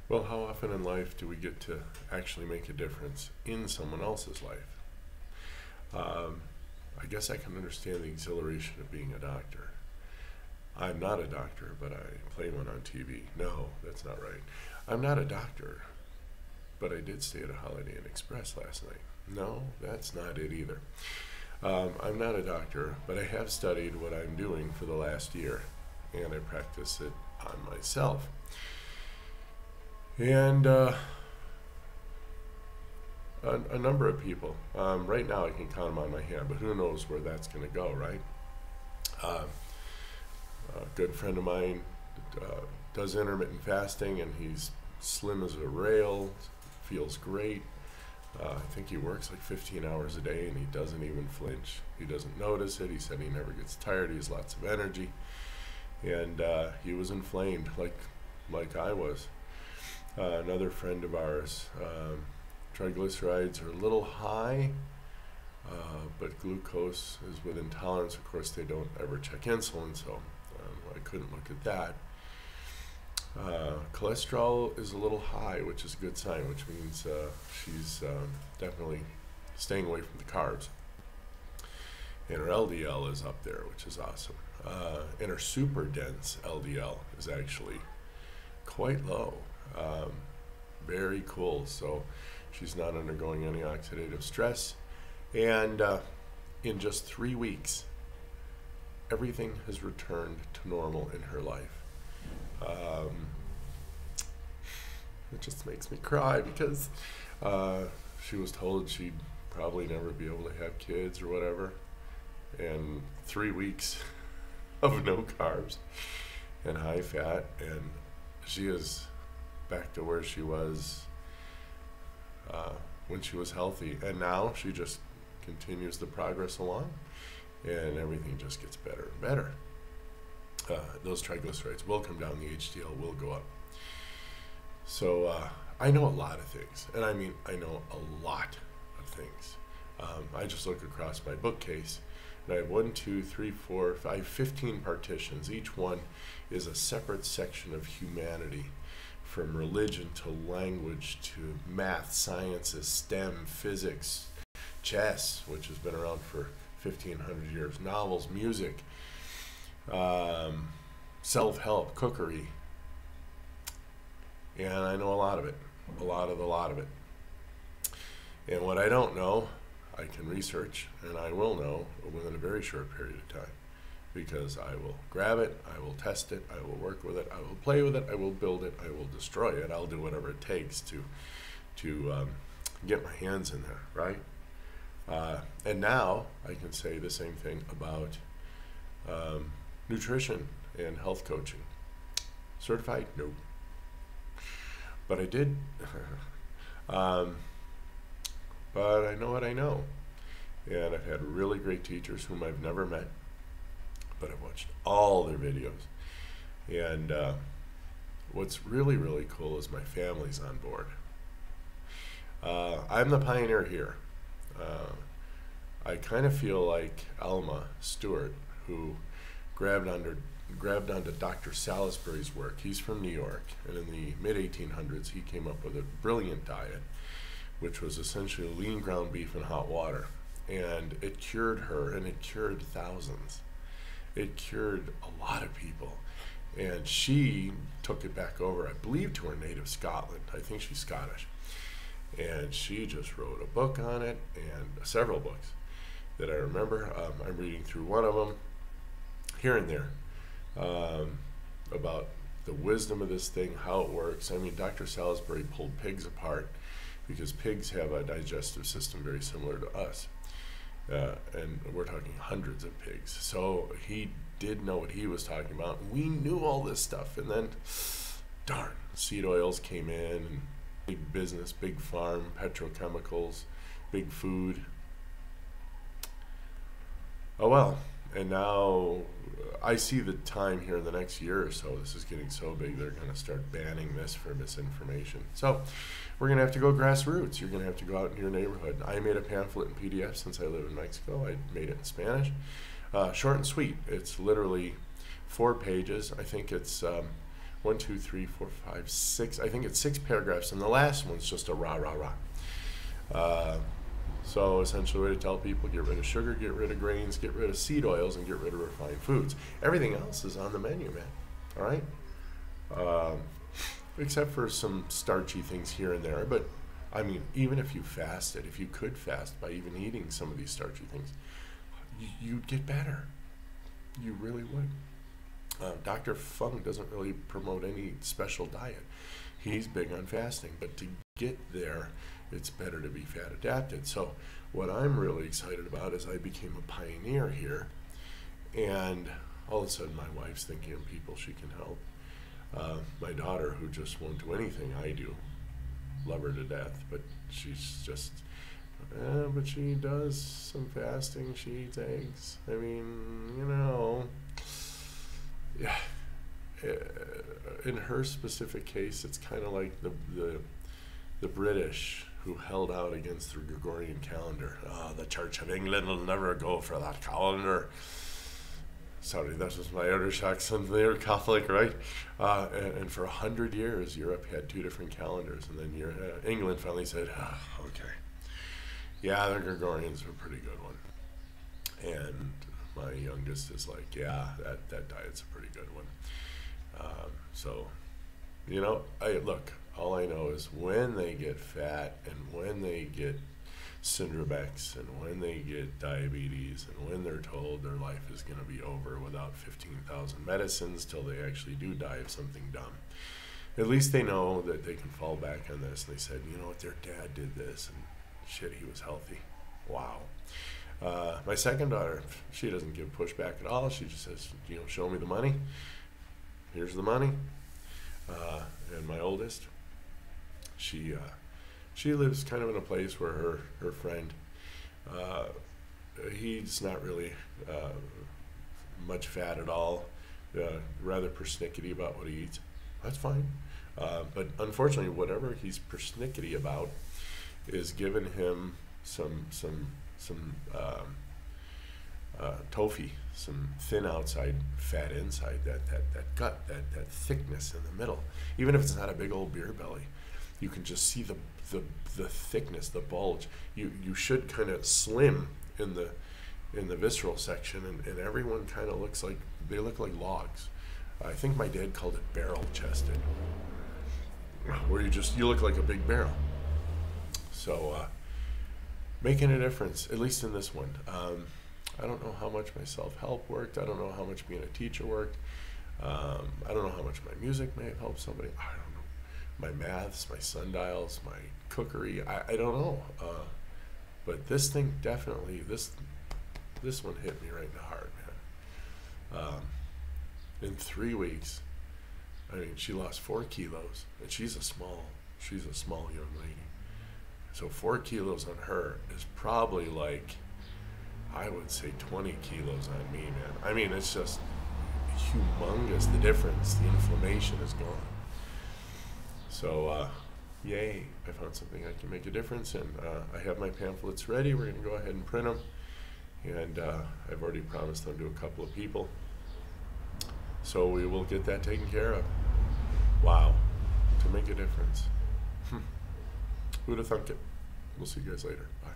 Well, how often in life do we get to actually make a difference in someone else's life? Um, I guess I can understand the exhilaration of being a doctor. I'm not a doctor, but I play one on TV. No, that's not right. I'm not a doctor, but I did stay at a Holiday Inn Express last night. No, that's not it either. I'm not a doctor, but I have studied what I'm doing for the last year, and I practice it on myself. And a number of people. Right now, I can count them on my hand, but who knows where that's going to go, right? Uh, a good friend of mine does intermittent fasting, and he's slim as a rail, feels great. I think he works like 15 hours a day, and he doesn't even flinch. He doesn't notice it. He said he never gets tired. He has lots of energy, and he was inflamed like I was. Another friend of ours, triglycerides are a little high, but glucose is within tolerance. Of course, they don't ever check insulin, so I couldn't look at that. Cholesterol is a little high, which is a good sign, which means she's definitely staying away from the carbs. And her LDL is up there, which is awesome. And her super dense LDL is actually quite low. Very cool. So she's not undergoing any oxidative stress. And in just 3 weeks, everything has returned to normal in her life. It just makes me cry because she was told she'd probably never be able to have kids or whatever. And 3 weeks of no carbs and high fat, and she is back to where she was when she was healthy. And now she just continues the progress along, and everything just gets better and better. Those triglycerides will come down, the HDL will go up. So I know a lot of things, and I mean I know a lot of things. I just look across my bookcase, and I have 1, 2, 3, 4, 5, 15 partitions. Each one is a separate section of humanity, from religion to language to math, sciences, STEM, physics, chess, which has been around for 1,500 years, novels, music, self-help, cookery, and I know a lot of it, a lot of it. And what I don't know, I can research, and I will know within a very short period of time, because I will grab it, I will test it, I will work with it, I will play with it, I will build it, I will destroy it. I'll do whatever it takes to get my hands in there, right? And now I can say the same thing about nutrition and health coaching. Certified? No. But I did. But I know what I know. And I've had really great teachers whom I've never met, but I've watched all their videos. And what's really, really cool is my family's on board. I'm the pioneer here. I kind of feel like Alma Stewart, who grabbed onto Dr. Salisbury's work. He's from New York, and in the mid-1800s he came up with a brilliant diet, which was essentially lean ground beef and hot water. And it cured her, and it cured thousands. It cured a lot of people. And she took it back over, I believe, to her native Scotland. I think she's Scottish. And she just wrote a book on it, and several books that I remember. I'm reading through one of them here and there about the wisdom of this thing, how it works. I mean, Dr. Salisbury pulled pigs apart because pigs have a digestive system very similar to us. And we're talking hundreds of pigs. So he did know what he was talking about. We knew all this stuff. And then, darn, seed oils came in, and big business, big farm, petrochemicals, big food. Oh well. And now I see the time here in the next year or so, this is getting so big, they're going to start banning this for misinformation. So we're going to have to go grassroots. You're going to have to go out in your neighborhood. I made a pamphlet in PDF since I live in Mexico. I made it in Spanish. Short and sweet. It's literally 4 pages. I think it's one, two, three, four, five, six. I think it's 6 paragraphs, and the last one's just a rah, rah, rah. So essentially, we tell people get rid of sugar, get rid of grains, get rid of seed oils, and get rid of refined foods. Everything else is on the menu, man. All right? Except for some starchy things here and there. But, I mean, even if you fasted, if you could fast by even eating some of these starchy things, you'd get better. You really would. Dr. Fung doesn't really promote any special diet. He's big on fasting, but to get there, it's better to be fat adapted. So what I'm really excited about is I became a pioneer here, and all of a sudden my wife's thinking of people she can help. My daughter, who just won't do anything I do, love her to death, but she's just, but she does some fasting, she eats eggs. I mean, you know, yeah. In her specific case, it's kind of like the British who held out against the Gregorian calendar. The Church of England will never go for that calendar. Sorry, that was my Irish accent. They're Catholic, right? And for 100 years, Europe had 2 different calendars, and then England finally said, okay. Yeah, the Gregorians are a pretty good one. And my youngest is like, yeah, that diet's a pretty good one. So, you know, all I know is when they get fat and when they get syndrome X and when they get diabetes and when they're told their life is going to be over without 15,000 medicines till they actually do die of something dumb. At least they know that they can fall back on this. And they said, you know what, their dad did this and shit, he was healthy. Wow. My second daughter, she doesn't give pushback at all. She just says, you know, show me the money. Here's the money. And my oldest, she lives kind of in a place where her friend, he's not really much fat at all, rather persnickety about what he eats. That's fine. But unfortunately, whatever he's persnickety about is giving him some tofu, some thin outside, fat inside, that gut, that thickness in the middle. Even if it's not a big old beer belly, you can just see the thickness, the bulge. You should kind of slim in the visceral section, and everyone kind of looks like, they look like logs. I think my dad called it barrel chested, where you look like a big barrel. So making a difference, at least in this one. I don't know how much my self-help worked. I don't know how much being a teacher worked. I don't know how much my music may have helped somebody. I don't know. My maths, my sundials, my cookery. I don't know. But this thing definitely, this one hit me right in the heart, man. In 3 weeks, I mean, she lost 4 kilos, and she's a small young lady. So 4 kilos on her is probably like, I would say 20 kilos on me, man. I mean, it's just humongous, the difference. The inflammation is gone. So, yay, I found something I can make a difference, and I have my pamphlets ready. We're going to go ahead and print them, and I've already promised them to a couple of people. So we will get that taken care of. Wow, to make a difference. Who'd have thunk it? We'll see you guys later. Bye.